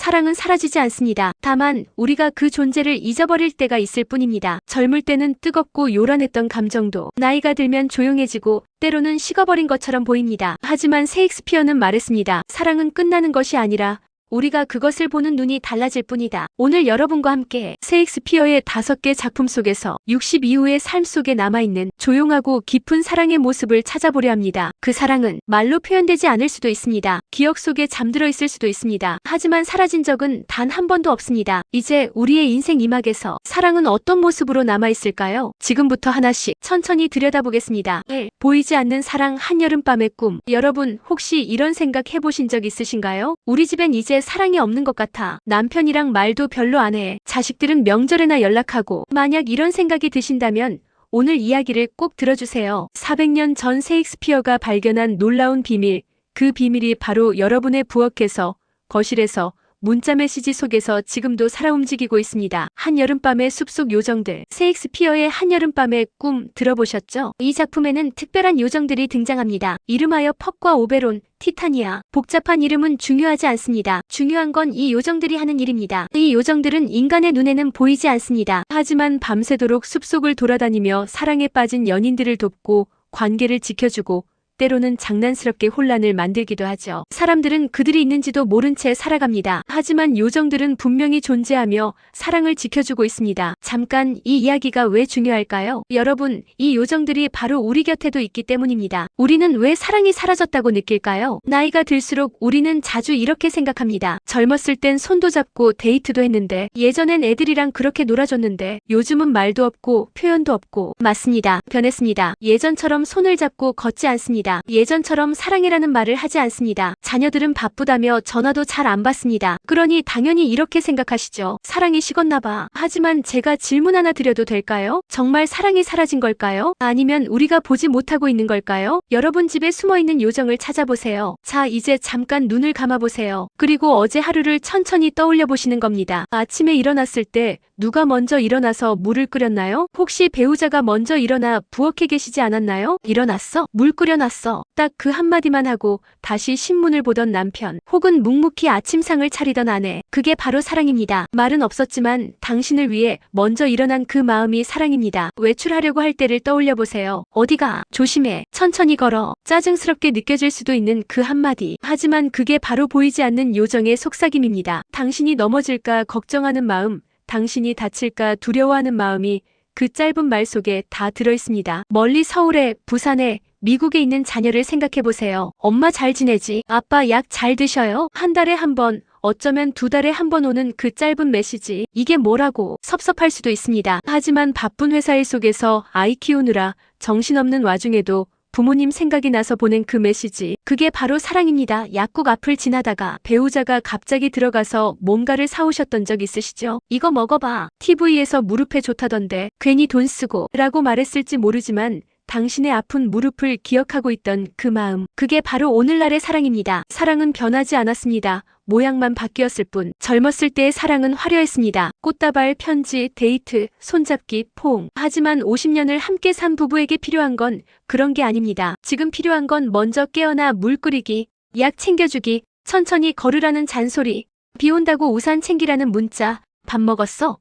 사랑은 사라지지 않습니다. 다만 우리가 그 존재를 잊어버릴 때가 있을 뿐입니다. 젊을 때는 뜨겁고 요란했던 감정도 나이가 들면 조용해지고 때로는 식어버린 것처럼 보입니다. 하지만 셰익스피어는 말했습니다. 사랑은 끝나는 것이 아니라 우리가 그것을 보는 눈이 달라질 뿐이다. 오늘 여러분과 함께 셰익스피어의 5개 작품 속에서 60 이후의 삶 속에 남아있는 조용하고 깊은 사랑의 모습을 찾아보려 합니다. 그 사랑은 말로 표현되지 않을 수도 있습니다. 기억 속에 잠들어 있을 수도 있습니다. 하지만 사라진 적은 단 한 번도 없습니다. 이제 우리의 인생 이막에서 사랑은 어떤 모습으로 남아있을까요? 지금부터 하나씩 천천히 들여다보겠습니다. 1. 보이지 않는 사랑 한여름밤의 꿈. 여러분 혹시 이런 생각 해보신 적 있으신가요? 우리 집엔 이제 사랑이 없는 것 같아. 남편이랑 말도 별로 안 해. 자식들은 명절에나 연락하고. 만약 이런 생각이 드신다면 오늘 이야기를 꼭 들어주세요. 400년 전 셰익스피어가 발견한 놀라운 비밀. 그 비밀이 바로 여러분의 부엌에서, 거실에서, 문자 메시지 속에서 지금도 살아 움직이고 있습니다. 한여름밤의 숲속 요정들. 셰익스피어의 한여름밤의 꿈 들어보셨죠? 이 작품에는 특별한 요정들이 등장합니다. 이름하여 퍽과 오베론, 티타니아. 복잡한 이름은 중요하지 않습니다. 중요한 건 이 요정들이 하는 일입니다. 이 요정들은 인간의 눈에는 보이지 않습니다. 하지만 밤새도록 숲속을 돌아다니며 사랑에 빠진 연인들을 돕고 관계를 지켜주고 때로는 장난스럽게 혼란을 만들기도 하죠. 사람들은 그들이 있는지도 모른 채 살아갑니다. 하지만 요정들은 분명히 존재하며 사랑을 지켜주고 있습니다. 잠깐 이 이야기가 왜 중요할까요? 여러분, 이 요정들이 바로 우리 곁에도 있기 때문입니다. 우리는 왜 사랑이 사라졌다고 느낄까요? 나이가 들수록 우리는 자주 이렇게 생각합니다. 젊었을 땐 손도 잡고 데이트도 했는데, 예전엔 애들이랑 그렇게 놀아줬는데, 요즘은 말도 없고 표현도 없고. 맞습니다. 변했습니다. 예전처럼 손을 잡고 걷지 않습니다. 예전처럼 사랑해라는 말을 하지 않습니다. 자녀들은 바쁘다며 전화도 잘 안 받습니다. 그러니 당연히 이렇게 생각하시죠. 사랑이 식었나 봐. 하지만 제가 질문 하나 드려도 될까요? 정말 사랑이 사라진 걸까요? 아니면 우리가 보지 못하고 있는 걸까요? 여러분 집에 숨어있는 요정을 찾아보세요. 자, 이제 잠깐 눈을 감아보세요. 그리고 어제 하루를 천천히 떠올려 보시는 겁니다. 아침에 일어났을 때 누가 먼저 일어나서 물을 끓였나요? 혹시 배우자가 먼저 일어나 부엌에 계시지 않았나요? 일어났어? 물 끓여놨어. 딱 그 한마디만 하고 다시 신문을 보던 남편, 혹은 묵묵히 아침상을 차리던 아내. 그게 바로 사랑입니다. 말은 없었지만 당신을 위해 먼저 일어난 그 마음이 사랑입니다. 외출하려고 할 때를 떠올려 보세요. 어디가? 조심해. 천천히 걸어. 짜증스럽게 느껴질 수도 있는 그 한마디. 하지만 그게 바로 보이지 않는 요정의 속삭임입니다. 당신이 넘어질까 걱정하는 마음, 당신이 다칠까 두려워하는 마음이 그 짧은 말 속에 다 들어있습니다. 멀리 서울에, 부산에, 미국에 있는 자녀를 생각해보세요. 엄마 잘 지내지? 아빠 약 잘 드셔요? 한 달에 한 번, 어쩌면 2달에 한 번 오는 그 짧은 메시지. 이게 뭐라고? 섭섭할 수도 있습니다. 하지만 바쁜 회사일 속에서 아이 키우느라 정신없는 와중에도 부모님 생각이 나서 보낸 그 메시지. 그게 바로 사랑입니다. 약국 앞을 지나다가 배우자가 갑자기 들어가서 뭔가를 사오셨던 적 있으시죠? 이거 먹어봐. TV에서 무릎에 좋다던데 괜히 돈 쓰고 라고 말했을지 모르지만 당신의 아픈 무릎을 기억하고 있던 그 마음. 그게 바로 오늘날의 사랑입니다. 사랑은 변하지 않았습니다. 모양만 바뀌었을 뿐. 젊었을 때의 사랑은 화려했습니다. 꽃다발, 편지, 데이트, 손잡기, 포옹. 하지만 50년을 함께 산 부부에게 필요한 건 그런 게 아닙니다. 지금 필요한 건 먼저 깨어나 물 끓이기, 약 챙겨주기, 천천히 걸으라는 잔소리, 비 온다고 우산 챙기라는 문자, 밥 먹었어?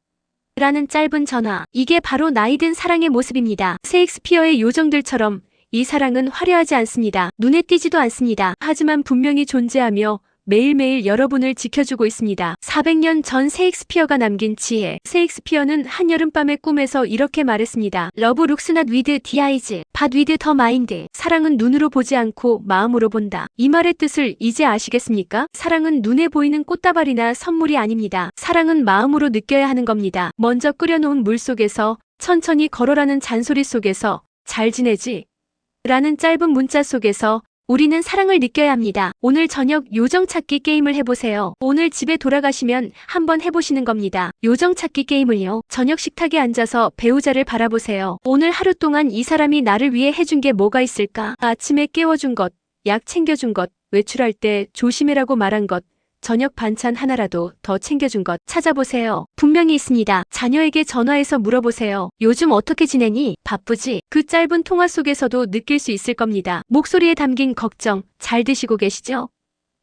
라는 짧은 전화. 이게 바로 나이든 사랑의 모습입니다. 셰익스피어의 요정들처럼 이 사랑은 화려하지 않습니다. 눈에 띄지도 않습니다. 하지만 분명히 존재하며 매일매일 여러분을 지켜주고 있습니다. 400년 전 셰익스피어가 남긴 지혜. 셰익스피어는 한여름밤의 꿈에서 이렇게 말했습니다. Love looks not with the eyes, but with the mind. 사랑은 눈으로 보지 않고 마음으로 본다. 이 말의 뜻을 이제 아시겠습니까? 사랑은 눈에 보이는 꽃다발이나 선물이 아닙니다. 사랑은 마음으로 느껴야 하는 겁니다. 먼저 끓여놓은 물 속에서, 천천히 걸어라는 잔소리 속에서, 잘 지내지? 라는 짧은 문자 속에서 우리는 사랑을 느껴야 합니다. 오늘 저녁 요정 찾기 게임을 해보세요. 오늘 집에 돌아가시면 한번 해보시는 겁니다. 요정 찾기 게임을요. 저녁 식탁에 앉아서 배우자를 바라보세요. 오늘 하루 동안 이 사람이 나를 위해 해준 게 뭐가 있을까? 아침에 깨워준 것, 약 챙겨준 것, 외출할 때 조심해라고 말한 것, 저녁 반찬 하나라도 더 챙겨준 것 찾아보세요. 분명히 있습니다. 자녀에게 전화해서 물어보세요. 요즘 어떻게 지내니? 바쁘지? 그 짧은 통화 속에서도 느낄 수 있을 겁니다. 목소리에 담긴 걱정, 잘 드시고 계시죠?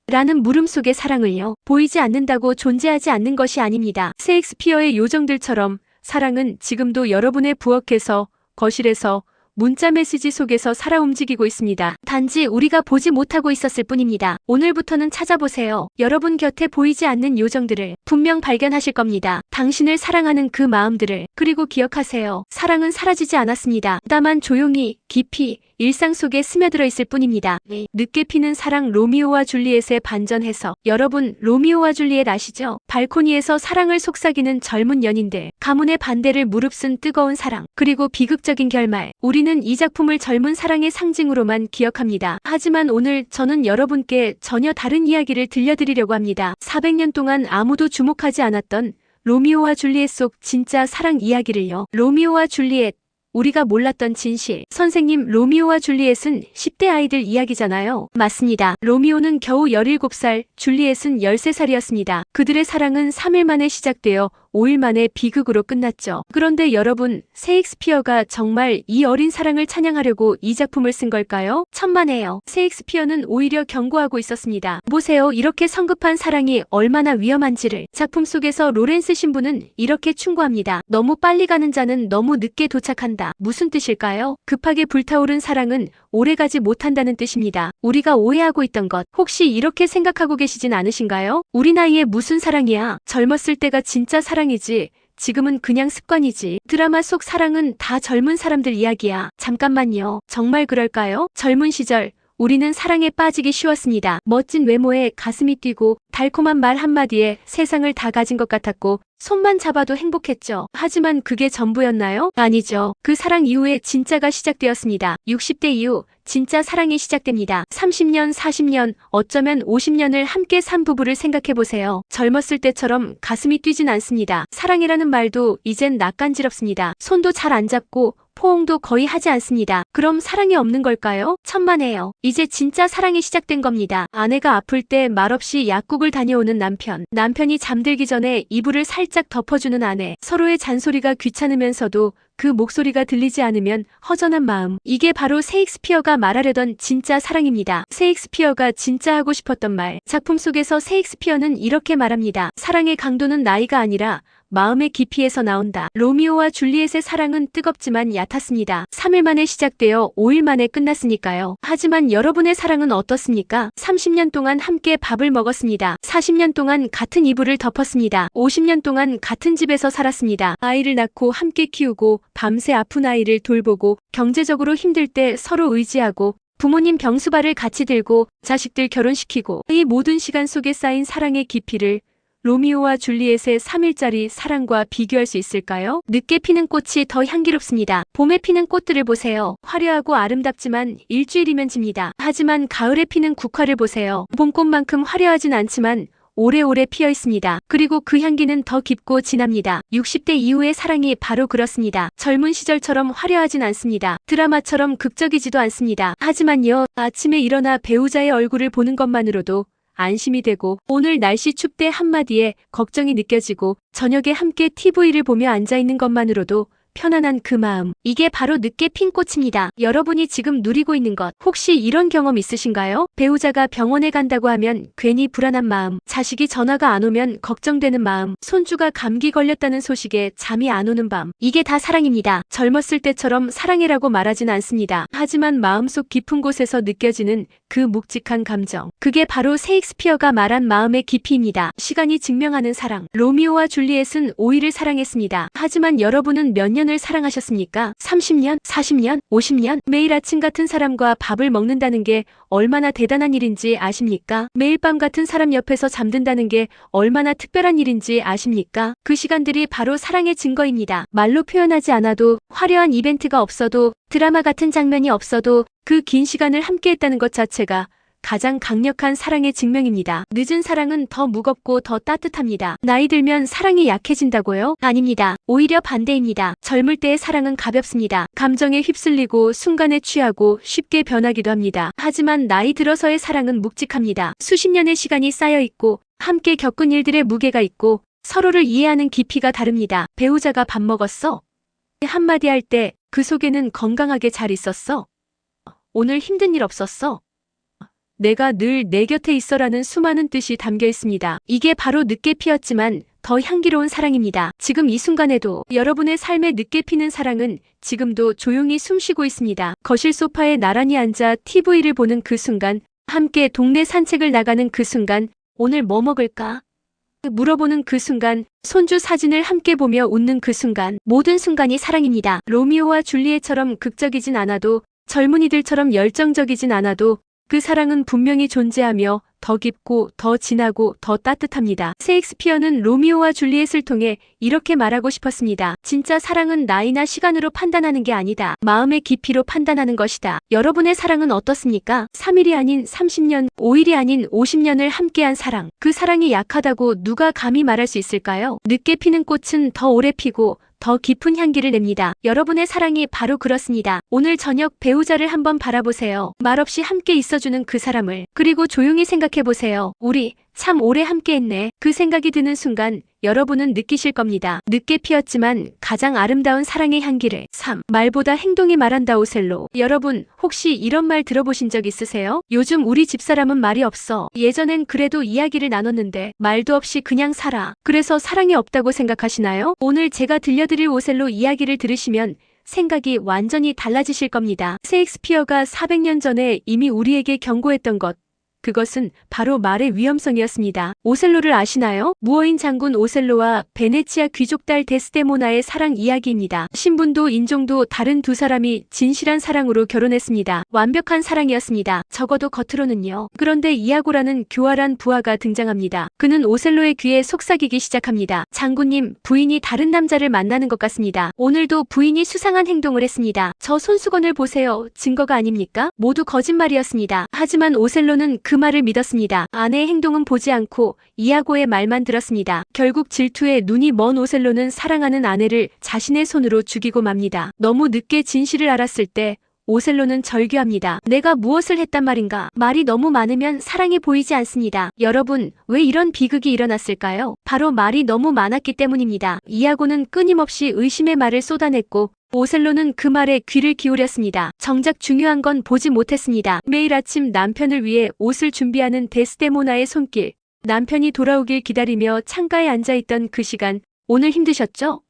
라는 물음 속의 사랑을요. 보이지 않는다고 존재하지 않는 것이 아닙니다. 셰익스피어의 요정들처럼 사랑은 지금도 여러분의 부엌에서, 거실에서, 문자 메시지 속에서 살아 움직이고 있습니다. 단지 우리가 보지 못하고 있었을 뿐입니다. 오늘부터는 찾아보세요. 여러분 곁에 보이지 않는 요정들을 분명 발견하실 겁니다. 당신을 사랑하는 그 마음들을. 그리고 기억하세요. 사랑은 사라지지 않았습니다. 다만 조용히, 깊이, 일상 속에 스며들어 있을 뿐입니다. 늦게 피는 사랑 로미오와 줄리엣의 반전해서 여러분 로미오와 줄리엣 아시죠? 발코니에서 사랑을 속삭이는 젊은 연인들, 가문의 반대를 무릅쓴 뜨거운 사랑, 그리고 비극적인 결말. 우리는 이 작품을 젊은 사랑의 상징으로만 기억합니다. 하지만 오늘 저는 여러분께 전혀 다른 이야기를 들려드리려고 합니다. 400년 동안 아무도 주목하지 않았던 로미오와 줄리엣 속 진짜 사랑 이야기를요. 로미오와 줄리엣, 우리가 몰랐던 진실. 선생님, 로미오와 줄리엣은 10대 아이들 이야기잖아요. 맞습니다. 로미오는 겨우 17살, 줄리엣은 13살이었습니다. 그들의 사랑은 3일 만에 시작되어 5일 만에 비극으로 끝났죠. 그런데 여러분, 셰익스피어가 정말 이 어린 사랑을 찬양하려고 이 작품을 쓴 걸까요? 천만에요. 셰익스피어는 오히려 경고하고 있었습니다. 보세요. 이렇게 성급한 사랑이 얼마나 위험한지를. 작품 속에서 로렌스 신부는 이렇게 충고합니다. 너무 빨리 가는 자는 너무 늦게 도착한다. 무슨 뜻일까요? 급하게 불타오른 사랑은 오래가지 못한다는 뜻입니다. 우리가 오해하고 있던 것, 혹시 이렇게 생각하고 계시진 않으신가요? 우리 나이에 무슨 사랑이야? 젊었을 때가 진짜 사랑이지. 지금은 그냥 습관이지. 드라마 속 사랑은 다 젊은 사람들 이야기야. 잠깐만요. 정말 그럴까요? 젊은 시절 우리는 사랑에 빠지기 쉬웠습니다. 멋진 외모에 가슴이 뛰고 달콤한 말 한마디에 세상을 다 가진 것 같았고 손만 잡아도 행복했죠. 하지만 그게 전부였나요? 아니죠. 그 사랑 이후에 진짜가 시작되었습니다. 60대 이후 진짜 사랑이 시작됩니다. 30년, 40년, 어쩌면 50년을 함께 산 부부를 생각해보세요. 젊었을 때처럼 가슴이 뛰진 않습니다. 사랑이라는 말도 이젠 낯간지럽습니다. 손도 잘 안 잡고 포옹도 거의 하지 않습니다. 그럼 사랑이 없는 걸까요? 천만에요. 이제 진짜 사랑이 시작된 겁니다. 아내가 아플 때 말없이 약국을 다녀오는 남편, 남편이 잠들기 전에 이불을 살짝 덮어주는 아내, 서로의 잔소리가 귀찮으면서도 그 목소리가 들리지 않으면 허전한 마음. 이게 바로 셰익스피어가 말하려던 진짜 사랑입니다. 셰익스피어가 진짜 하고 싶었던 말. 작품 속에서 셰익스피어는 이렇게 말합니다. 사랑의 강도는 나이가 아니라 마음의 깊이에서 나온다. 로미오와 줄리엣의 사랑은 뜨겁지만 얕았습니다. 3일 만에 시작되어 5일 만에 끝났으니까요. 하지만 여러분의 사랑은 어떻습니까? 30년 동안 함께 밥을 먹었습니다. 40년 동안 같은 이불을 덮었습니다. 50년 동안 같은 집에서 살았습니다. 아이를 낳고 함께 키우고 밤새 아픈 아이를 돌보고 경제적으로 힘들 때 서로 의지하고 부모님 병수발을 같이 들고 자식들 결혼시키고 이 모든 시간 속에 쌓인 사랑의 깊이를 로미오와 줄리엣의 3일짜리 사랑과 비교할 수 있을까요? 늦게 피는 꽃이 더 향기롭습니다. 봄에 피는 꽃들을 보세요. 화려하고 아름답지만 일주일이면 집니다. 하지만 가을에 피는 국화를 보세요. 봄꽃만큼 화려하진 않지만 오래오래 피어 있습니다. 그리고 그 향기는 더 깊고 진합니다. 60대 이후의 사랑이 바로 그렇습니다. 젊은 시절처럼 화려하진 않습니다. 드라마처럼 극적이지도 않습니다. 하지만요, 아침에 일어나 배우자의 얼굴을 보는 것만으로도 안심이 되고 오늘 날씨 춥대 한마디에 걱정이 느껴지고 저녁에 함께 TV를 보며 앉아있는 것만으로도 편안한 그 마음. 이게 바로 늦게 핀 꽃입니다. 여러분이 지금 누리고 있는 것. 혹시 이런 경험 있으신가요? 배우자가 병원에 간다고 하면 괜히 불안한 마음. 자식이 전화가 안 오면 걱정되는 마음. 손주가 감기 걸렸다는 소식에 잠이 안 오는 밤. 이게 다 사랑입니다. 젊었을 때처럼 사랑이라고 말하진 않습니다. 하지만 마음속 깊은 곳에서 느껴지는 그 묵직한 감정. 그게 바로 셰익스피어가 말한 마음의 깊이입니다. 시간이 증명하는 사랑. 로미오와 줄리엣은 5일을 사랑했습니다. 하지만 여러분은 몇 년을 사랑하셨습니까? 30년? 40년? 50년? 매일 아침 같은 사람과 밥을 먹는다는 게 얼마나 대단한 일인지 아십니까? 매일 밤 같은 사람 옆에서 잠든다는 게 얼마나 특별한 일인지 아십니까? 그 시간들이 바로 사랑의 증거입니다. 말로 표현하지 않아도 화려한 이벤트가 없어도 드라마 같은 장면이 없어도 그 긴 시간을 함께했다는 것 자체가 가장 강력한 사랑의 증명입니다. 늦은 사랑은 더 무겁고 더 따뜻합니다. 나이 들면 사랑이 약해진다고요? 아닙니다. 오히려 반대입니다. 젊을 때의 사랑은 가볍습니다. 감정에 휩쓸리고 순간에 취하고 쉽게 변하기도 합니다. 하지만 나이 들어서의 사랑은 묵직합니다. 수십 년의 시간이 쌓여 있고 함께 겪은 일들의 무게가 있고 서로를 이해하는 깊이가 다릅니다. 배우자가 밥 먹었어? 한마디 할 때 그 속에는 건강하게 잘 있었어? 오늘 힘든 일 없었어? 내가 늘 내 곁에 있어라는 수많은 뜻이 담겨 있습니다. 이게 바로 늦게 피었지만 더 향기로운 사랑입니다. 지금 이 순간에도 여러분의 삶에 늦게 피는 사랑은 지금도 조용히 숨쉬고 있습니다. 거실 소파에 나란히 앉아 TV를 보는 그 순간, 함께 동네 산책을 나가는 그 순간, 오늘 뭐 먹을까? 물어보는 그 순간, 손주 사진을 함께 보며 웃는 그 순간, 모든 순간이 사랑입니다. 로미오와 줄리엣처럼 극적이진 않아도, 젊은이들처럼 열정적이진 않아도 그 사랑은 분명히 존재하며 더 깊고 더 진하고 더 따뜻합니다. 셰익스피어는 로미오와 줄리엣을 통해 이렇게 말하고 싶었습니다. 진짜 사랑은 나이나 시간으로 판단하는 게 아니다. 마음의 깊이로 판단하는 것이다. 여러분의 사랑은 어떻습니까? 3일이 아닌 30년, 5일이 아닌 50년을 함께한 사랑. 그 사랑이 약하다고 누가 감히 말할 수 있을까요? 늦게 피는 꽃은 더 오래 피고 더 깊은 향기를 냅니다. 여러분의 사랑이 바로 그렇습니다. 오늘 저녁 배우자를 한번 바라보세요. 말없이 함께 있어주는 그 사람을. 그리고 조용히 생각해보세요. 우리 참 오래 함께했네. 그 생각이 드는 순간 여러분은 느끼실 겁니다. 늦게 피었지만 가장 아름다운 사랑의 향기를. 3. 말보다 행동이 말한다. 오셀로. 여러분 혹시 이런 말 들어보신 적 있으세요? 요즘 우리 집사람은 말이 없어. 예전엔 그래도 이야기를 나눴는데 말도 없이 그냥 살아. 그래서 사랑이 없다고 생각하시나요? 오늘 제가 들려드릴 오셀로 이야기를 들으시면 생각이 완전히 달라지실 겁니다. 셰익스피어가 400년 전에 이미 우리에게 경고했던 것. 그것은 바로 말의 위험성이었습니다. 오셀로를 아시나요? 무어인 장군 오셀로와 베네치아 귀족딸 데스데모나의 사랑 이야기입니다. 신분도 인종도 다른 두 사람이 진실한 사랑으로 결혼했습니다. 완벽한 사랑이었습니다. 적어도 겉으로는요. 그런데 이아고라는 교활한 부하가 등장합니다. 그는 오셀로의 귀에 속삭이기 시작합니다. 장군님, 부인이 다른 남자를 만나는 것 같습니다. 오늘도 부인이 수상한 행동을 했습니다. 저 손수건을 보세요. 증거가 아닙니까? 모두 거짓말이었습니다. 하지만 오셀로는 그 말을 믿었습니다. 아내의 행동은 보지 않고 이아고의 말만 들었습니다. 결국 질투에 눈이 먼 오셀로는 사랑하는 아내를 자신의 손으로 죽이고 맙니다. 너무 늦게 진실을 알았을 때 오셀로는 절규합니다. 내가 무엇을 했단 말인가? 말이 너무 많으면 사랑이 보이지 않습니다. 여러분, 왜 이런 비극이 일어났을까요? 바로 말이 너무 많았기 때문입니다. 이아고는 끊임없이 의심의 말을 쏟아냈고 오셀로는 그 말에 귀를 기울였습니다. 정작 중요한 건 보지 못했습니다. 매일 아침 남편을 위해 옷을 준비하는 데스데모나의 손길. 남편이 돌아오길 기다리며 창가에 앉아있던 그 시간. 오늘 힘드셨죠?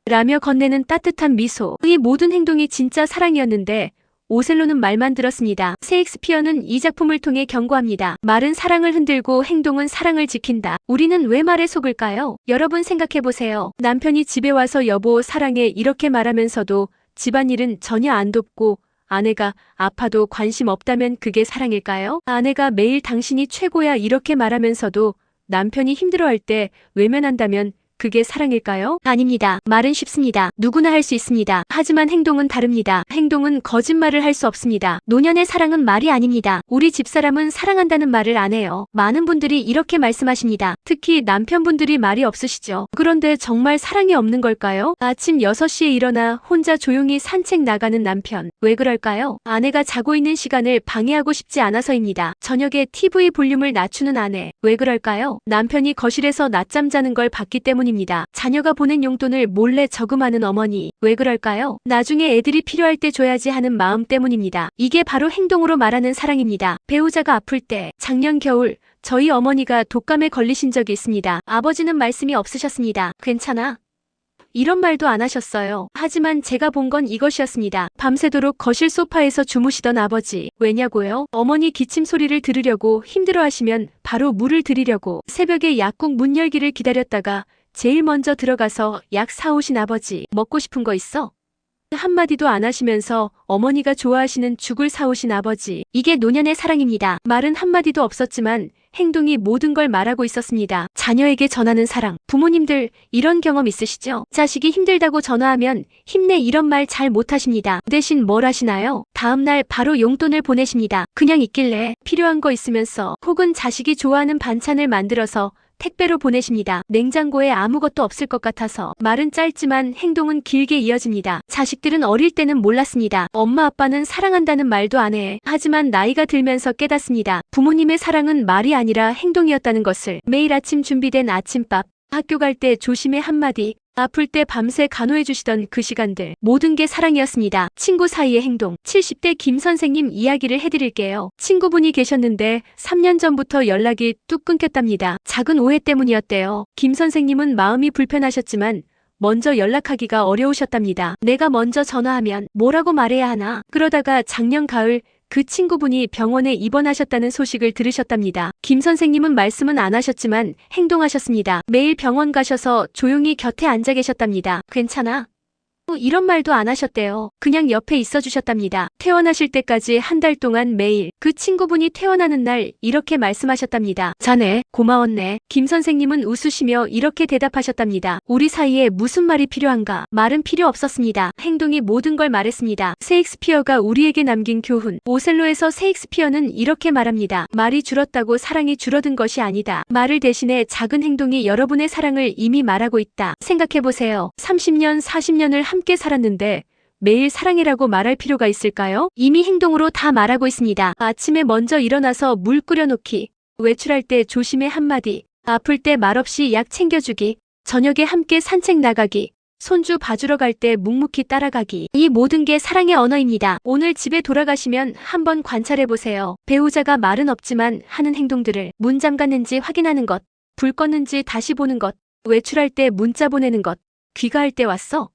라며 건네는 따뜻한 미소. 이 모든 행동이 진짜 사랑이었는데 오셀로는 말만 들었습니다. 셰익스피어는 이 작품을 통해 경고합니다. 말은 사랑을 흔들고 행동은 사랑을 지킨다. 우리는 왜 말에 속을까요? 여러분 생각해보세요. 남편이 집에 와서 여보 사랑해 이렇게 말하면서도 집안일은 전혀 안 돕고 아내가 아파도 관심 없다면 그게 사랑일까요? 아내가 매일 당신이 최고야 이렇게 말하면서도 남편이 힘들어할 때 외면한다면 그게 사랑일까요? 아닙니다. 말은 쉽습니다. 누구나 할 수 있습니다. 하지만 행동은 다릅니다. 행동은 거짓말을 할 수 없습니다. 노년의 사랑은 말이 아닙니다. 우리 집사람은 사랑한다는 말을 안 해요. 많은 분들이 이렇게 말씀하십니다. 특히 남편분들이 말이 없으시죠. 그런데 정말 사랑이 없는 걸까요? 아침 6시에 일어나 혼자 조용히 산책 나가는 남편. 왜 그럴까요? 아내가 자고 있는 시간을 방해하고 싶지 않아서입니다. 저녁에 TV 볼륨을 낮추는 아내. 왜 그럴까요? 남편이 거실에서 낮잠 자는 걸 봤기 때문입니다. 자녀가 보낸 용돈을 몰래 저금하는 어머니. 왜 그럴까요? 나중에 애들이 필요할 때 줘야지 하는 마음 때문입니다. 이게 바로 행동으로 말하는 사랑입니다. 배우자가 아플 때, 작년 겨울 저희 어머니가 독감에 걸리신 적이 있습니다. 아버지는 말씀이 없으셨습니다. 괜찮아? 이런 말도 안 하셨어요. 하지만 제가 본 건 이것이었습니다. 밤새도록 거실 소파에서 주무시던 아버지. 왜냐고요? 어머니 기침 소리를 들으려고 힘들어하시면 바로 물을 드리려고 새벽에 약국 문 열기를 기다렸다가 제일 먼저 들어가서 약 사오신 아버지. 먹고 싶은 거 있어? 한마디도 안 하시면서 어머니가 좋아하시는 죽을 사오신 아버지. 이게 노년의 사랑입니다. 말은 한마디도 없었지만 행동이 모든 걸 말하고 있었습니다. 자녀에게 전하는 사랑. 부모님들 이런 경험 있으시죠? 자식이 힘들다고 전화하면 힘내 이런 말 잘 못하십니다. 대신 뭘 하시나요? 다음날 바로 용돈을 보내십니다. 그냥 있길래 필요한 거 있으면서 혹은 자식이 좋아하는 반찬을 만들어서 택배로 보내십니다. 냉장고에 아무것도 없을 것 같아서. 말은 짧지만 행동은 길게 이어집니다. 자식들은 어릴 때는 몰랐습니다. 엄마 아빠는 사랑한다는 말도 안 해. 하지만 나이가 들면서 깨닫습니다. 부모님의 사랑은 말이 아니라 행동이었다는 것을. 매일 아침 준비된 아침밥. 학교 갈 때 조심해 한마디, 아플 때 밤새 간호해주시던 그 시간들, 모든 게 사랑이었습니다. 친구 사이의 행동. 70대 김 선생님 이야기를 해드릴게요. 친구분이 계셨는데 3년 전부터 연락이 뚝 끊겼답니다. 작은 오해 때문이었대요. 김 선생님은 마음이 불편하셨지만 먼저 연락하기가 어려우셨답니다. 내가 먼저 전화하면 뭐라고 말해야 하나. 그러다가 작년 가을 그 친구분이 병원에 입원하셨다는 소식을 들으셨답니다. 김 선생님은 말씀은 안 하셨지만 행동하셨습니다. 매일 병원 가셔서 조용히 곁에 앉아 계셨답니다. 괜찮아? 이런 말도 안 하셨대요. 그냥 옆에 있어 주셨답니다. 퇴원하실 때까지 한 달 동안 매일. 그 친구분이 퇴원하는 날 이렇게 말씀하셨답니다. 자네 고마웠네. 김 선생님은 웃으시며 이렇게 대답하셨답니다. 우리 사이에 무슨 말이 필요한가? 말은 필요 없었습니다. 행동이 모든 걸 말했습니다. 셰익스피어가 우리에게 남긴 교훈. 오셀로에서 셰익스피어는 이렇게 말합니다. 말이 줄었다고 사랑이 줄어든 것이 아니다. 말을 대신해 작은 행동이 여러분의 사랑을 이미 말하고 있다. 생각해보세요. 30년, 40년을 함께 살았는데 매일 사랑이라고 말할 필요가 있을까요? 이미 행동으로 다 말하고 있습니다. 아침에 먼저 일어나서 물 끓여놓기, 외출할 때 조심해 한마디, 아플 때 말없이 약 챙겨주기, 저녁에 함께 산책 나가기, 손주 봐주러 갈 때 묵묵히 따라가기. 이 모든 게 사랑의 언어입니다. 오늘 집에 돌아가시면 한번 관찰해보세요. 배우자가 말은 없지만 하는 행동들을. 문 잠갔는지 확인하는 것, 불 껐는지 다시 보는 것, 외출할 때 문자 보내는 것, 귀가할 때 왔어?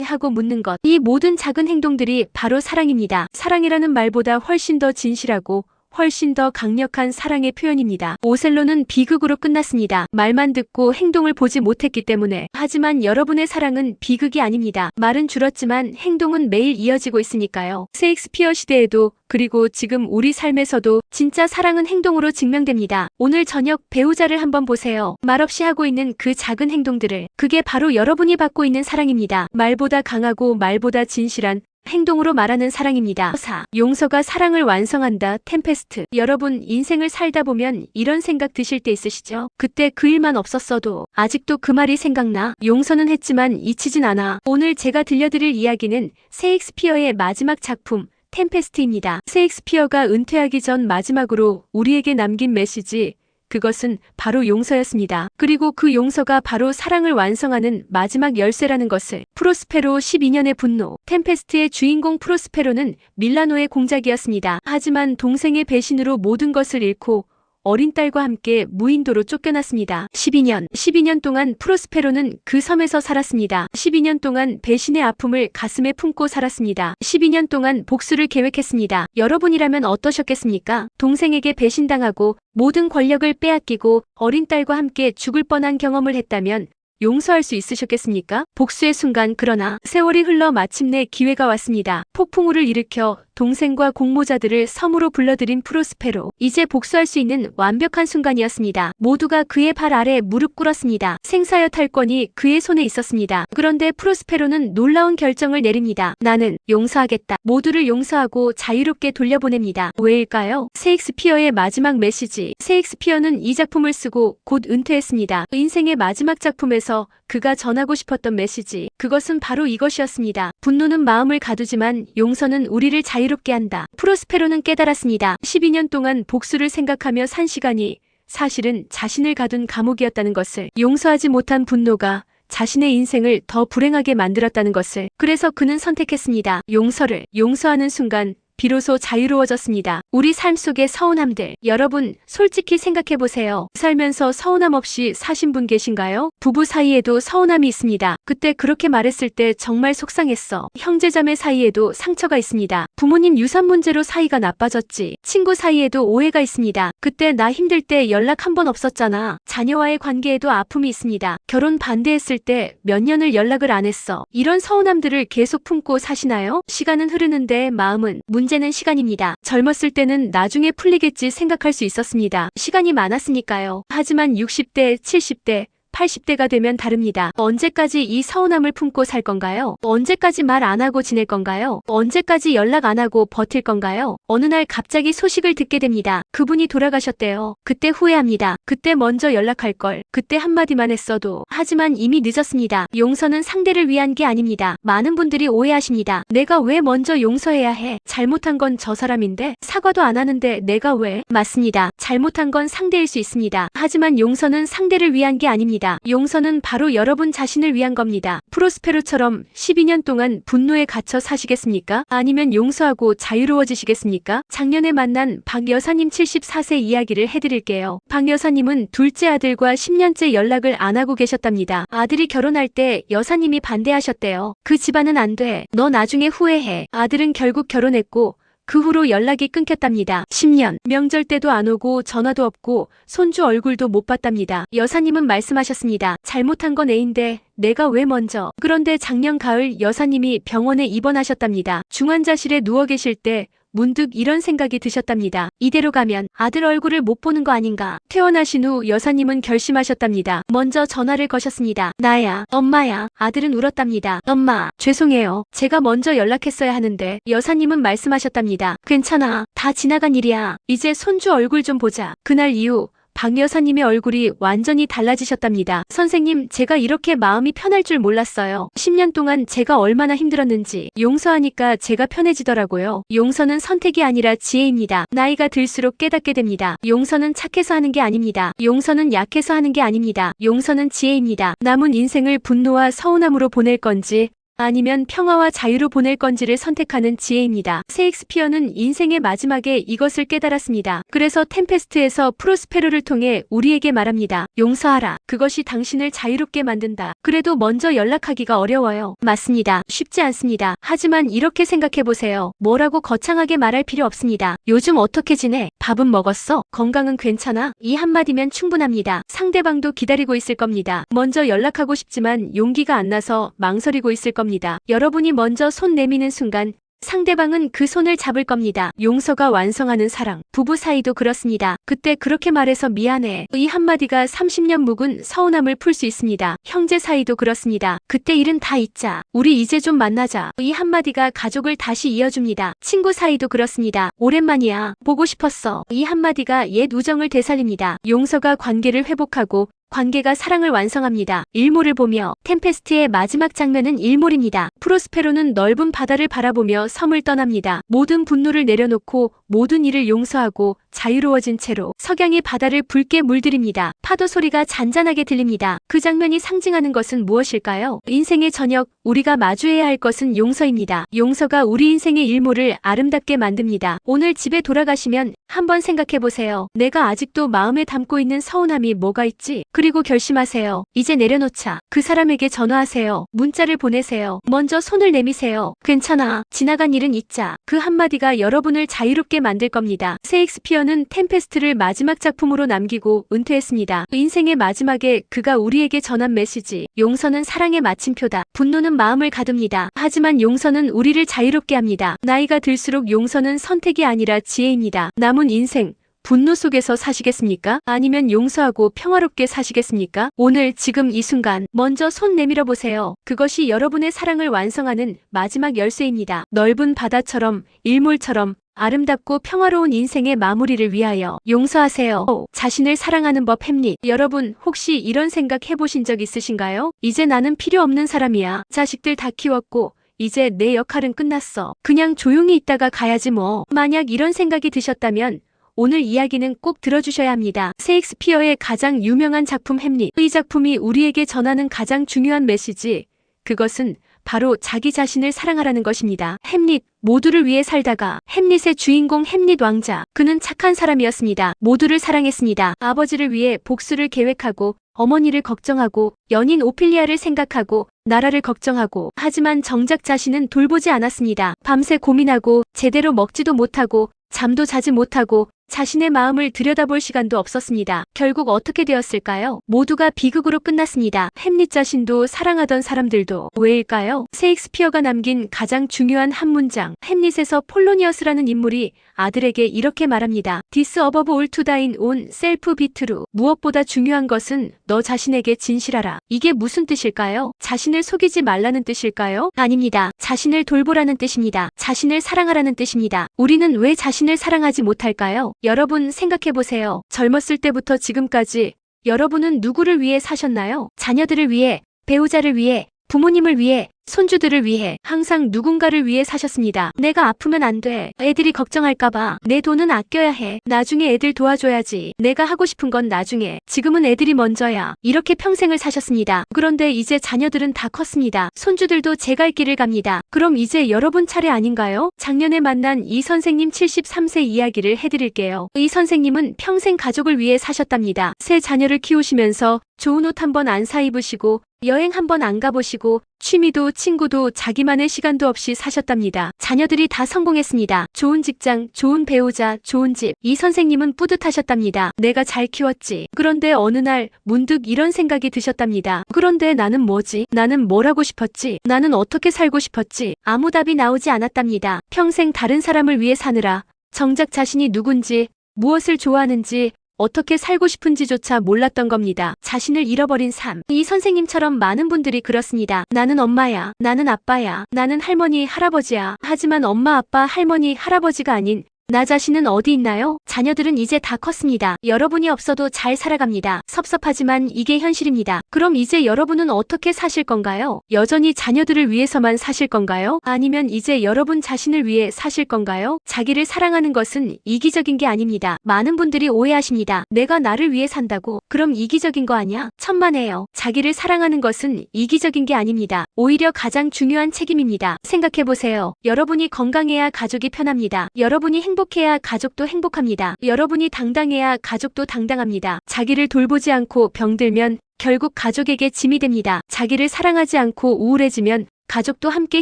하고 묻는 것. 이 모든 작은 행동들이 바로 사랑입니다. 사랑이라는 말보다 훨씬 더 진실하고 훨씬 더 강력한 사랑의 표현입니다. 오셀로는 비극으로 끝났습니다. 말만 듣고 행동을 보지 못했기 때문에. 하지만 여러분의 사랑은 비극이 아닙니다. 말은 줄었지만 행동은 매일 이어지고 있으니까요. 셰익스피어 시대에도 그리고 지금 우리 삶에서도 진짜 사랑은 행동으로 증명됩니다. 오늘 저녁 배우자를 한번 보세요. 말없이 하고 있는 그 작은 행동들을. 그게 바로 여러분이 받고 있는 사랑입니다. 말보다 강하고 말보다 진실한 행동으로 말하는 사랑입니다. 4. 용서가 사랑을 완성한다. 템페스트. 여러분 인생을 살다 보면 이런 생각 드실 때 있으시죠? 그때 그 일만 없었어도 아직도 그 말이 생각나. 용서는 했지만 잊히진 않아. 오늘 제가 들려드릴 이야기는 셰익스피어의 마지막 작품 템페스트입니다. 셰익스피어가 은퇴하기 전 마지막으로 우리에게 남긴 메시지, 그것은 바로 용서였습니다. 그리고 그 용서가 바로 사랑을 완성하는 마지막 열쇠라는 것을. 프로스페로 12년의 분노. 템페스트의 주인공 프로스페로는 밀라노의 공작이었습니다. 하지만 동생의 배신으로 모든 것을 잃고 어린 딸과 함께 무인도로 쫓겨났습니다. 12년 동안 프로스페로는 그 섬에서 살았습니다. 12년 동안 배신의 아픔을 가슴에 품고 살았습니다. 12년 동안 복수를 계획했습니다. 여러분이라면 어떠셨겠습니까? 동생에게 배신당하고 모든 권력을 빼앗기고 어린 딸과 함께 죽을 뻔한 경험을 했다면 용서할 수 있으셨겠습니까? 복수의 순간. 그러나 세월이 흘러 마침내 기회가 왔습니다. 폭풍우를 일으켜 동생과 공모자들을 섬으로 불러들인 프로스페로. 이제 복수할 수 있는 완벽한 순간이었습니다. 모두가 그의 발 아래 무릎 꿇었습니다. 생사여 탈권이 그의 손에 있었습니다. 그런데 프로스페로는 놀라운 결정을 내립니다. 나는 용서하겠다. 모두를 용서하고 자유롭게 돌려보냅니다. 왜일까요? 셰익스피어의 마지막 메시지. 셰익스피어는 이 작품을 쓰고 곧 은퇴했습니다. 인생의 마지막 작품에서 그가 전하고 싶었던 메시지. 그것은 바로 이것이었습니다. 분노는 마음을 가두지만 용서는 우리를 자유롭게 한다. 프로스페로는 깨달았습니다. 12년 동안 복수를 생각하며 산 시간이 사실은 자신을 가둔 감옥이었다는 것을. 용서하지 못한 분노가 자신의 인생을 더 불행하게 만들었다는 것을. 그래서 그는 선택했습니다. 용서를. 용서하는 순간 비로소 자유로워졌습니다. 우리 삶 속의 서운함들. 여러분, 솔직히 생각해보세요. 살면서 서운함 없이 사신 분 계신가요? 부부 사이에도 서운함이 있습니다. 그때 그렇게 말했을 때 정말 속상했어. 형제자매 사이에도 상처가 있습니다. 부모님 유산 문제로 사이가 나빠졌지. 친구 사이에도 오해가 있습니다. 그때 나 힘들 때 연락 한 번 없었잖아. 자녀와의 관계에도 아픔이 있습니다. 결혼 반대했을 때 몇 년을 연락을 안 했어. 이런 서운함들을 계속 품고 사시나요? 시간은 흐르는데 마음은. 문제는 시간입니다. 젊었을 때는 나중에 풀리겠지 생각할 수 있었습니다. 시간이 많았으니까요. 하지만 60대, 70대, 80대가 되면 다릅니다. 언제까지 이 서운함을 품고 살 건가요? 언제까지 말 안 하고 지낼 건가요? 언제까지 연락 안 하고 버틸 건가요? 어느 날 갑자기 소식을 듣게 됩니다. 그분이 돌아가셨대요. 그때 후회합니다. 그때 먼저 연락할 걸. 그때 한마디만 했어도. 하지만 이미 늦었습니다. 용서는 상대를 위한 게 아닙니다. 많은 분들이 오해하십니다. 내가 왜 먼저 용서해야 해? 잘못한 건 저 사람인데? 사과도 안 하는데 내가 왜? 맞습니다. 잘못한 건 상대일 수 있습니다. 하지만 용서는 상대를 위한 게 아닙니다. 것입니다. 용서는 바로 여러분 자신을 위한 겁니다. 프로스페로처럼 12년 동안 분노에 갇혀 사시겠습니까? 아니면 용서하고 자유로워지시겠습니까? 작년에 만난 박 여사님 74세 이야기를 해드릴게요. 박 여사님은 둘째 아들과 10년째 연락을 안 하고 계셨답니다. 아들이 결혼할 때 여사님이 반대하셨대요. 그 집안은 안 돼. 너 나중에 후회해. 아들은 결국 결혼했고 그 후로 연락이 끊겼답니다. 10년. 명절 때도 안 오고 전화도 없고 손주 얼굴도 못 봤답니다. 여사님은 말씀하셨습니다. 잘못한 건 애인데 내가 왜 먼저. 그런데 작년 가을 여사님이 병원에 입원하셨답니다. 중환자실에 누워 계실 때 문득 이런 생각이 드셨답니다. 이대로 가면 아들 얼굴을 못 보는 거 아닌가. 퇴원하신 후 여사님은 결심하셨답니다. 먼저 전화를 거셨습니다. 나야, 엄마야. 아들은 울었답니다. 엄마, 죄송해요. 제가 먼저 연락했어야 하는데. 여사님은 말씀하셨답니다. 괜찮아. 다 지나간 일이야. 이제 손주 얼굴 좀 보자. 그날 이후 박 여사님의 얼굴이 완전히 달라지셨답니다. 선생님, 제가 이렇게 마음이 편할 줄 몰랐어요. 10년 동안 제가 얼마나 힘들었는지. 용서하니까 제가 편해지더라고요. 용서는 선택이 아니라 지혜입니다. 나이가 들수록 깨닫게 됩니다. 용서는 착해서 하는 게 아닙니다. 용서는 약해서 하는 게 아닙니다. 용서는 지혜입니다. 남은 인생을 분노와 서운함으로 보낼 건지 아니면 평화와 자유로 보낼 건지를 선택하는 지혜입니다. 셰익스피어는 인생의 마지막에 이것을 깨달았습니다. 그래서 템페스트에서 프로스페로를 통해 우리에게 말합니다. 용서하라. 그것이 당신을 자유롭게 만든다. 그래도 먼저 연락하기가 어려워요. 맞습니다. 쉽지 않습니다. 하지만 이렇게 생각해보세요. 뭐라고 거창하게 말할 필요 없습니다. 요즘 어떻게 지내? 밥은 먹었어? 건강은 괜찮아? 이 한마디면 충분합니다. 상대방도 기다리고 있을 겁니다. 먼저 연락하고 싶지만 용기가 안 나서 망설이고 있을 겁니다. 여러분이 먼저 손 내미는 순간 상대방은 그 손을 잡을 겁니다. 용서가 완성하는 사랑. 부부 사이도 그렇습니다. 그때 그렇게 말해서 미안해. 이 한마디가 30년 묵은 서운함을 풀 수 있습니다. 형제 사이도 그렇습니다. 그때 일은 다 잊자. 우리 이제 좀 만나자. 이 한마디가 가족을 다시 이어줍니다. 친구 사이도 그렇습니다. 오랜만이야. 보고 싶었어. 이 한마디가 옛 우정을 되살립니다. 용서가 관계를 회복하고 관계가 사랑을 완성합니다. 일몰을 보며. 템페스트의 마지막 장면은 일몰입니다. 프로스페로는 넓은 바다를 바라보며 섬을 떠납니다. 모든 분노를 내려놓고 모든 일을 용서하고 자유로워진 채로 석양이 바다를 붉게 물들입니다. 파도 소리가 잔잔하게 들립니다. 그 장면이 상징하는 것은 무엇일까요? 인생의 저녁, 우리가 마주해야 할 것은 용서입니다. 용서가 우리 인생의 일몰을 아름답게 만듭니다. 오늘 집에 돌아가시면 한번 생각해보세요. 내가 아직도 마음에 담고 있는 서운함이 뭐가 있지? 그리고 결심하세요. 이제 내려놓자. 그 사람에게 전화하세요. 문자를 보내세요. 먼저 손을 내미세요. 괜찮아. 지나간 일은 잊자. 그 한마디가 여러분을 자유롭게 만들 겁니다. 셰익스피어는 템페스트를 마지막 작품으로 남기고 은퇴했습니다. 인생의 마지막에 그가 우리에게 전한 메시지. 용서는 사랑의 마침표다. 분노는 마음을 가둡니다. 하지만 용서는 우리를 자유롭게 합니다. 나이가 들수록 용서는 선택이 아니라 지혜입니다. 남은 인생, 분노 속에서 사시겠습니까? 아니면 용서하고 평화롭게 사시겠습니까? 오늘 지금 이 순간 먼저 손 내밀어 보세요. 그것이 여러분의 사랑을 완성하는 마지막 열쇠입니다. 넓은 바다처럼 일몰처럼 아름답고 평화로운 인생의 마무리를 위하여 용서하세요. 자신을 사랑하는 법 햄릿. 여러분 혹시 이런 생각 해보신 적 있으신가요? 이제 나는 필요 없는 사람이야. 자식들 다 키웠고 이제 내 역할은 끝났어. 그냥 조용히 있다가 가야지 뭐. 만약 이런 생각이 드셨다면 오늘 이야기는 꼭 들어주셔야 합니다. 셰익스피어의 가장 유명한 작품 햄릿. 이 작품이 우리에게 전하는 가장 중요한 메시지. 그것은 바로 자기 자신을 사랑하라는 것입니다. 햄릿, 모두를 위해 살다가 햄릿의 주인공 햄릿 왕자. 그는 착한 사람이었습니다. 모두를 사랑했습니다. 아버지를 위해 복수를 계획하고 어머니를 걱정하고 연인 오피리아를 생각하고 나라를 걱정하고 하지만 정작 자신은 돌보지 않았습니다. 밤새 고민하고 제대로 먹지도 못하고 잠도 자지 못하고 자신의 마음을 들여다볼 시간도 없었습니다. 결국 어떻게 되었을까요? 모두가 비극으로 끝났습니다. 햄릿 자신도 사랑하던 사람들도. 왜일까요? 셰익스피어가 남긴 가장 중요한 한 문장. 햄릿에서 폴로니어스라는 인물이 아들에게 이렇게 말합니다. This above all to thine own self be true. 무엇보다 중요한 것은 너 자신에게 진실하라. 이게 무슨 뜻일까요? 자신을 속이지 말라는 뜻일까요? 아닙니다. 자신을 돌보라는 뜻입니다. 자신을 사랑하라는 뜻입니다. 우리는 왜 자신을 사랑하지 못할까요? 여러분 생각해보세요. 젊었을 때부터 지금까지 여러분은 누구를 위해 사셨나요? 자녀들을 위해, 배우자를 위해, 부모님을 위해, 손주들을 위해, 항상 누군가를 위해 사셨습니다. 내가 아프면 안 돼. 애들이 걱정할까봐. 내 돈은 아껴야 해. 나중에 애들 도와줘야지. 내가 하고 싶은 건 나중에. 지금은 애들이 먼저야. 이렇게 평생을 사셨습니다. 그런데 이제 자녀들은 다 컸습니다. 손주들도 제 갈 길을 갑니다. 그럼 이제 여러분 차례 아닌가요? 작년에 만난 이 선생님 73세 이야기를 해드릴게요. 이 선생님은 평생 가족을 위해 사셨답니다. 새 자녀를 키우시면서 좋은 옷 한 번 안 사 입으시고 여행 한 번 안 가보시고 취미도 친구도 자기만의 시간도 없이 사셨답니다. 자녀들이 다 성공했습니다. 좋은 직장, 좋은 배우자, 좋은 집. 이 선생님은 뿌듯하셨답니다. 내가 잘 키웠지. 그런데 어느 날 문득 이런 생각이 드셨답니다. 그런데 나는 뭐지? 나는 뭘 하고 싶었지? 나는 어떻게 살고 싶었지? 아무 답이 나오지 않았답니다. 평생 다른 사람을 위해 사느라 정작 자신이 누군지, 무엇을 좋아하는지, 어떻게 살고 싶은지조차 몰랐던 겁니다. 자신을 잃어버린 삶. 이 선생님처럼 많은 분들이 그렇습니다. 나는 엄마야. 나는 아빠야. 나는 할머니, 할아버지야. 하지만 엄마, 아빠, 할머니, 할아버지가 아닌 나 자신은 어디 있나요? 자녀들은 이제 다 컸습니다. 여러분이 없어도 잘 살아갑니다. 섭섭하지만 이게 현실입니다. 그럼 이제 여러분은 어떻게 사실 건가요? 여전히 자녀들을 위해서만 사실 건가요? 아니면 이제 여러분 자신을 위해 사실 건가요? 자기를 사랑하는 것은 이기적인 게 아닙니다. 많은 분들이 오해하십니다. 내가 나를 위해 산다고? 그럼 이기적인 거 아니야? 천만에요. 자기를 사랑하는 것은 이기적인 게 아닙니다. 오히려 가장 중요한 책임입니다. 생각해보세요. 여러분이 건강해야 가족이 편합니다. 여러분이 행복해야 가족도 행복합니다. 여러분이 당당해야 가족도 당당합니다. 자기를 돌보지 않고 병들면 결국 가족에게 짐이 됩니다. 자기를 사랑하지 않고 우울해지면 가족도 함께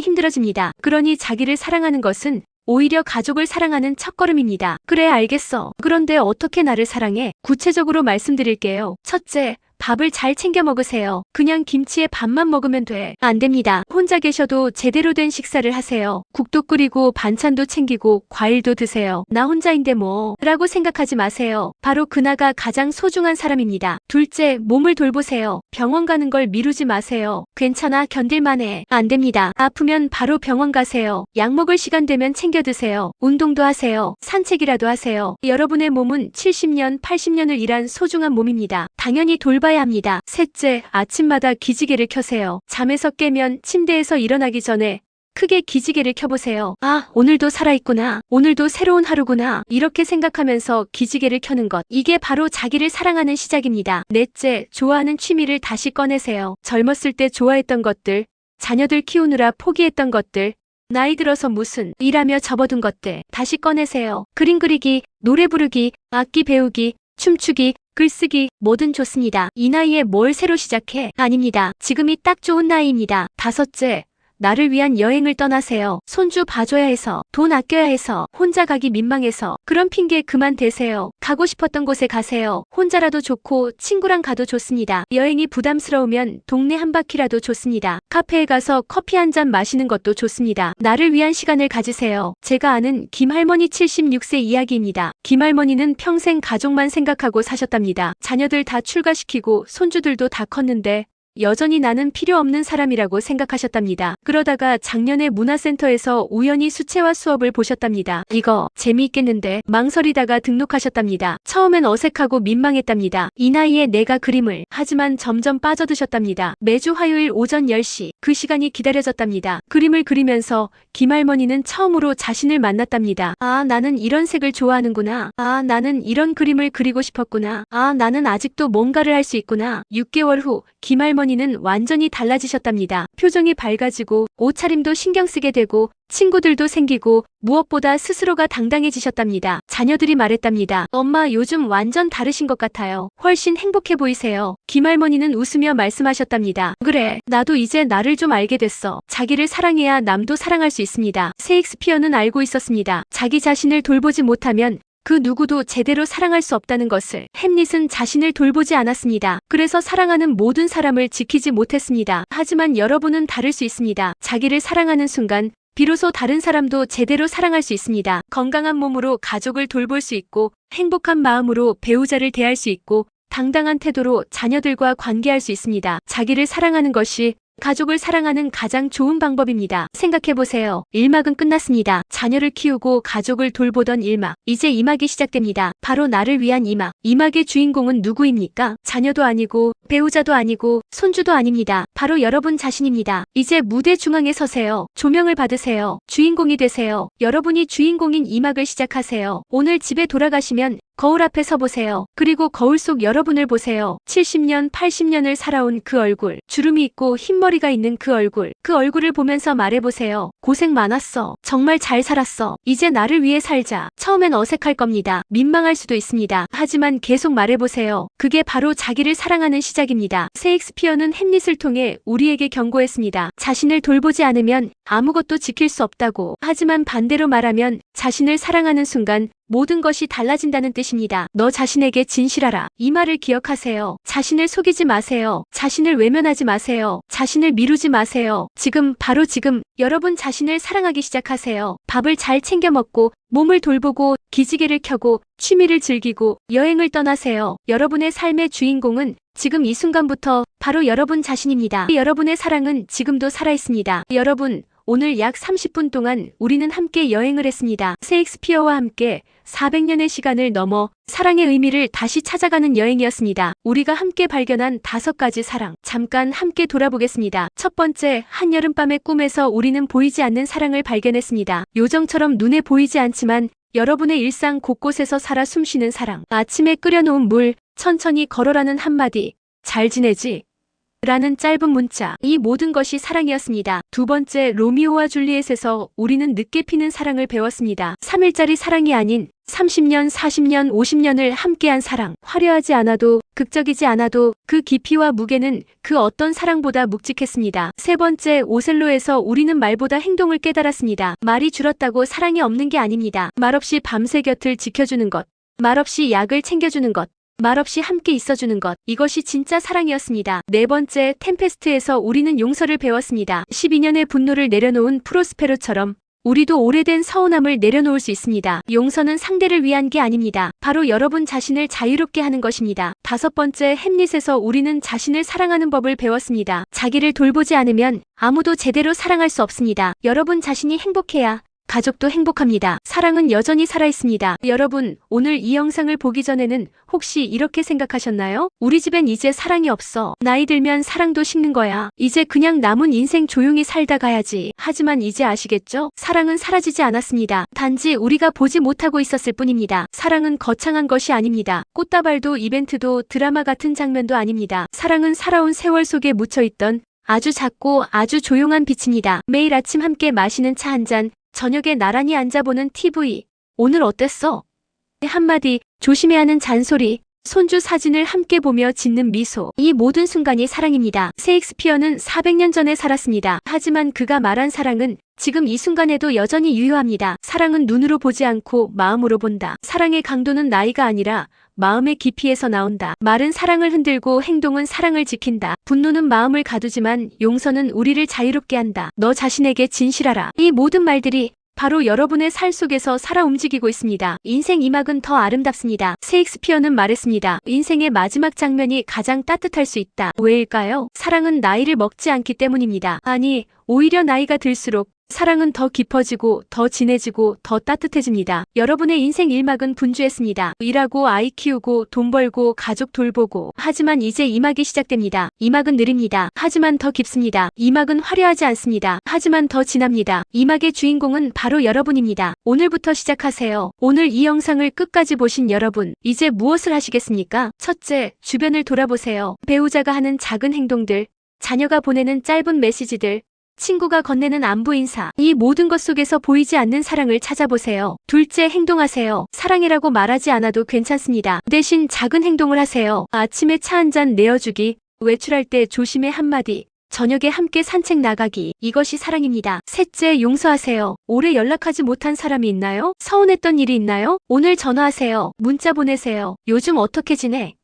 힘들어집니다. 그러니 자기를 사랑하는 것은 오히려 가족을 사랑하는 첫걸음입니다. 그래, 알겠어. 그런데 어떻게 나를 사랑해? 구체적으로 말씀드릴게요. 첫째, 밥을 잘 챙겨 먹으세요. 그냥 김치에 밥만 먹으면 돼. 안 됩니다. 혼자 계셔도 제대로 된 식사를 하세요. 국도 끓이고 반찬도 챙기고 과일도 드세요. 나 혼자인데 뭐 라고 생각하지 마세요. 바로 그나가 가장 소중한 사람입니다. 둘째, 몸을 돌보세요. 병원 가는 걸 미루지 마세요. 괜찮아, 견딜만해. 안 됩니다. 아프면 바로 병원 가세요. 약 먹을 시간 되면 챙겨 드세요. 운동도 하세요. 산책이라도 하세요. 여러분의 몸은 70년, 80년을 일한 소중한 몸입니다. 당연히 돌봐야 합니다. 셋째, 아침마다 기지개를 켜세요. 잠에서 깨면 침대에서 일어나기 전에 크게 기지개를 켜보세요. 아, 오늘도 살아있구나. 오늘도 새로운 하루구나. 이렇게 생각하면서 기지개를 켜는 것. 이게 바로 자기를 사랑하는 시작입니다. 넷째, 좋아하는 취미를 다시 꺼내세요. 젊었을 때 좋아했던 것들, 자녀들 키우느라 포기했던 것들, 나이 들어서 무슨 일하며 접어둔 것들 다시 꺼내세요. 그림 그리기, 노래 부르기, 악기 배우기, 춤추기, 글쓰기, 뭐든 좋습니다. 이 나이에 뭘 새로 시작해? 아닙니다. 지금이 딱 좋은 나이입니다. 다섯째, 나를 위한 여행을 떠나세요. 손주 봐줘야 해서, 돈 아껴야 해서, 혼자 가기 민망해서 그런 핑계 그만 대세요. 가고 싶었던 곳에 가세요. 혼자라도 좋고 친구랑 가도 좋습니다. 여행이 부담스러우면 동네 한 바퀴라도 좋습니다. 카페에 가서 커피 한 잔 마시는 것도 좋습니다. 나를 위한 시간을 가지세요. 제가 아는 김할머니 76세 이야기입니다. 김할머니는 평생 가족만 생각하고 사셨답니다. 자녀들 다 출가시키고 손주들도 다 컸는데 여전히 나는 필요 없는 사람이라고 생각하셨답니다. 그러다가 작년에 문화센터에서 우연히 수채화 수업을 보셨답니다. 이거 재미있겠는데 망설이다가 등록하셨답니다. 처음엔 어색하고 민망했답니다. 이 나이에 내가 그림을. 하지만 점점 빠져드셨답니다. 매주 화요일 오전 10시 그 시간이 기다려졌답니다. 그림을 그리면서 김할머니는 처음으로 자신을 만났답니다. 아, 나는 이런 색을 좋아하는구나. 아, 나는 이런 그림을 그리고 싶었구나. 아, 나는 아직도 뭔가를 할 수 있구나. 6개월 후 김할머니는 완전히 달라지셨답니다. 표정이 밝아지고 옷차림도 신경 쓰게 되고 친구들도 생기고 무엇보다 스스로가 당당해지셨답니다. 자녀들이 말했답니다. 엄마, 요즘 완전 다르신 것 같아요. 훨씬 행복해 보이세요. 김할머니는 웃으며 말씀하셨답니다. 그래, 나도 이제 나를 좀 알게 됐어. 자기를 사랑해야 남도 사랑할 수 있습니다. 셰익스피어는 알고 있었습니다. 자기 자신을 돌보지 못하면 그 누구도 제대로 사랑할 수 없다는 것을. 햄릿은 자신을 돌보지 않았습니다. 그래서 사랑하는 모든 사람을 지키지 못했습니다. 하지만 여러분은 다를 수 있습니다. 자기를 사랑하는 순간 비로소 다른 사람도 제대로 사랑할 수 있습니다. 건강한 몸으로 가족을 돌볼 수 있고 행복한 마음으로 배우자를 대할 수 있고 당당한 태도로 자녀들과 관계할 수 있습니다. 자기를 사랑하는 것이 가족을 사랑하는 가장 좋은 방법입니다. 생각해보세요. 1막은 끝났습니다. 자녀를 키우고 가족을 돌보던 1막. 이제 2막이 시작됩니다. 바로 나를 위한 2막. 2막의 주인공은 누구입니까? 자녀도 아니고 배우자도 아니고 손주도 아닙니다. 바로 여러분 자신입니다. 이제 무대 중앙에 서세요. 조명을 받으세요. 주인공이 되세요. 여러분이 주인공인 2막을 시작하세요. 오늘 집에 돌아가시면 거울 앞에 서보세요. 그리고 거울 속 여러분을 보세요. 70년, 80년을 살아온 그 얼굴, 주름이 있고 흰머리가 있는 그 얼굴을 보면서 말해보세요. 고생 많았어. 정말 잘 살았어. 이제 나를 위해 살자. 처음엔 어색할 겁니다. 민망할 수도 있습니다. 하지만 계속 말해보세요. 그게 바로 자기를 사랑하는 시작입니다. 셰익스피어는 햄릿을 통해 우리에게 경고했습니다. 자신을 돌보지 않으면 아무것도 지킬 수 없다고. 하지만 반대로 말하면 자신을 사랑하는 순간 모든 것이 달라진다는 뜻입니다. 너 자신에게 진실하라. 이 말을 기억하세요. 자신을 속이지 마세요. 자신을 외면하지 마세요. 자신을 미루지 마세요. 지금, 바로 지금 여러분 자신을 사랑하기 시작하세요. 밥을 잘 챙겨 먹고 몸을 돌보고 기지개를 켜고 취미를 즐기고 여행을 떠나세요. 여러분의 삶의 주인공은 지금 이 순간부터 바로 여러분 자신입니다. 여러분의 사랑은 지금도 살아있습니다. 여러분, 오늘 약 30분 동안 우리는 함께 여행을 했습니다. 셰익스피어와 함께 400년의 시간을 넘어 사랑의 의미를 다시 찾아가는 여행이었습니다. 우리가 함께 발견한 5가지 사랑. 잠깐 함께 돌아보겠습니다. 첫 번째, 한여름밤의 꿈에서 우리는 보이지 않는 사랑을 발견했습니다. 요정처럼 눈에 보이지 않지만 여러분의 일상 곳곳에서 살아 숨쉬는 사랑. 아침에 끓여놓은 물, 천천히 걸어라는 한마디. 잘 지내지? 라는 짧은 문자. 이 모든 것이 사랑이었습니다. 두 번째, 로미오와 줄리엣에서 우리는 늦게 피는 사랑을 배웠습니다. 3일짜리 사랑이 아닌 30년, 40년, 50년을 함께한 사랑. 화려하지 않아도, 극적이지 않아도 그 깊이와 무게는 그 어떤 사랑보다 묵직했습니다. 세 번째, 오셀로에서 우리는 말보다 행동을 깨달았습니다. 말이 줄었다고 사랑이 없는 게 아닙니다. 말없이 밤새 곁을 지켜주는 것. 말없이 약을 챙겨주는 것. 말없이 함께 있어주는 것. 이것이 진짜 사랑이었습니다. 네 번째, 템페스트에서 우리는 용서를 배웠습니다. 12년의 분노를 내려놓은 프로스페로처럼 우리도 오래된 서운함을 내려놓을 수 있습니다. 용서는 상대를 위한 게 아닙니다. 바로 여러분 자신을 자유롭게 하는 것입니다. 다섯 번째, 햄릿에서 우리는 자신을 사랑하는 법을 배웠습니다. 자기를 돌보지 않으면 아무도 제대로 사랑할 수 없습니다. 여러분 자신이 행복해야 가족도 행복합니다. 사랑은 여전히 살아있습니다. 여러분, 오늘 이 영상을 보기 전에는 혹시 이렇게 생각하셨나요? 우리 집엔 이제 사랑이 없어. 나이 들면 사랑도 식는 거야. 이제 그냥 남은 인생 조용히 살다 가야지. 하지만 이제 아시겠죠? 사랑은 사라지지 않았습니다. 단지 우리가 보지 못하고 있었을 뿐입니다. 사랑은 거창한 것이 아닙니다. 꽃다발도 이벤트도 드라마 같은 장면도 아닙니다. 사랑은 살아온 세월 속에 묻혀있던 아주 작고 아주 조용한 빛입니다. 매일 아침 함께 마시는 차 한 잔, 저녁에 나란히 앉아보는 TV. 오늘 어땠어? 한마디, 조심해야 하는 잔소리, 손주 사진을 함께 보며 짓는 미소. 이 모든 순간이 사랑입니다. 셰익스피어는 400년 전에 살았습니다. 하지만 그가 말한 사랑은 지금 이 순간에도 여전히 유효합니다. 사랑은 눈으로 보지 않고 마음으로 본다. 사랑의 강도는 나이가 아니라 마음의 깊이에서 나온다. 말은 사랑을 흔들고 행동은 사랑을 지킨다. 분노는 마음을 가두지만 용서는 우리를 자유롭게 한다. 너 자신에게 진실하라. 이 모든 말들이 바로 여러분의 살 속에서 살아 움직이고 있습니다. 인생 2막은 더 아름답습니다. 셰익스피어는 말했습니다. 인생의 마지막 장면이 가장 따뜻할 수 있다. 왜일까요? 사랑은 나이를 먹지 않기 때문입니다. 아니, 오히려 나이가 들수록 사랑은 더 깊어지고 더 진해지고 더 따뜻해집니다. 여러분의 인생 1막은 분주했습니다. 일하고 아이 키우고 돈 벌고 가족 돌보고. 하지만 이제 2막이 시작됩니다. 2막은 느립니다. 하지만 더 깊습니다. 2막은 화려하지 않습니다. 하지만 더 진합니다. 2막의 주인공은 바로 여러분입니다. 오늘부터 시작하세요. 오늘 이 영상을 끝까지 보신 여러분, 이제 무엇을 하시겠습니까? 첫째, 주변을 돌아보세요. 배우자가 하는 작은 행동들, 자녀가 보내는 짧은 메시지들, 친구가 건네는 안부 인사. 이 모든 것 속에서 보이지 않는 사랑을 찾아보세요. 둘째, 행동하세요. 사랑이라고 말하지 않아도 괜찮습니다. 대신 작은 행동을 하세요. 아침에 차 한 잔 내어주기, 외출할 때 조심의 한마디, 저녁에 함께 산책 나가기. 이것이 사랑입니다. 셋째, 용서하세요. 오래 연락하지 못한 사람이 있나요? 서운했던 일이 있나요? 오늘 전화하세요. 문자 보내세요. 요즘 어떻게 지내?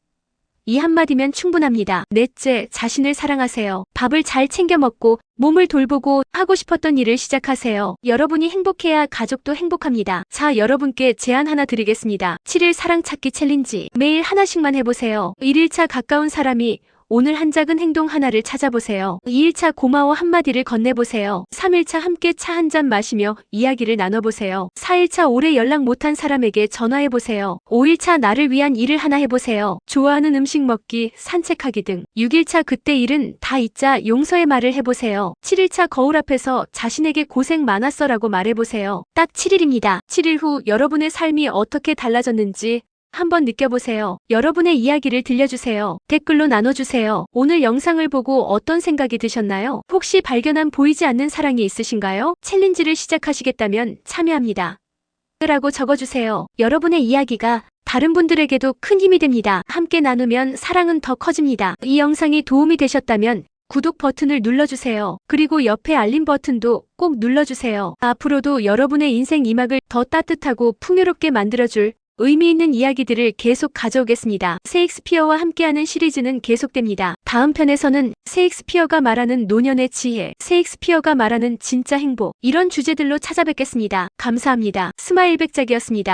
이 한마디면 충분합니다. 넷째, 자신을 사랑하세요. 밥을 잘 챙겨 먹고 몸을 돌보고 하고 싶었던 일을 시작하세요. 여러분이 행복해야 가족도 행복합니다. 자, 여러분께 제안 하나 드리겠습니다. 7일 사랑 찾기 챌린지. 매일 하나씩만 해보세요. 1일차 가까운 사람이 오늘 한 작은 행동 하나를 찾아보세요. 2일차 고마워 한마디를 건네보세요. 3일차 함께 차 한 잔 마시며 이야기를 나눠보세요. 4일차 오래 연락 못한 사람에게 전화해보세요. 5일차 나를 위한 일을 하나 해보세요. 좋아하는 음식 먹기, 산책하기 등. 6일차 그때 일은 다 잊자 용서의 말을 해보세요. 7일차 거울 앞에서 자신에게 고생 많았어라고 말해보세요. 딱 7일입니다. 7일 후 여러분의 삶이 어떻게 달라졌는지 한번 느껴보세요. 여러분의 이야기를 들려주세요. 댓글로 나눠주세요. 오늘 영상을 보고 어떤 생각이 드셨나요? 혹시 발견한 보이지 않는 사랑이 있으신가요? 챌린지를 시작하시겠다면 참여합니다. 라고 적어주세요. 여러분의 이야기가 다른 분들에게도 큰 힘이 됩니다. 함께 나누면 사랑은 더 커집니다. 이 영상이 도움이 되셨다면 구독 버튼을 눌러주세요. 그리고 옆에 알림 버튼도 꼭 눌러주세요. 앞으로도 여러분의 인생 이막을 더 따뜻하고 풍요롭게 만들어줄 의미 있는 이야기들을 계속 가져오겠습니다. 셰익스피어와 함께하는 시리즈는 계속됩니다. 다음 편에서는 셰익스피어가 말하는 노년의 지혜, 셰익스피어가 말하는 진짜 행복, 이런 주제들로 찾아뵙겠습니다. 감사합니다. 스마일백작이었습니다.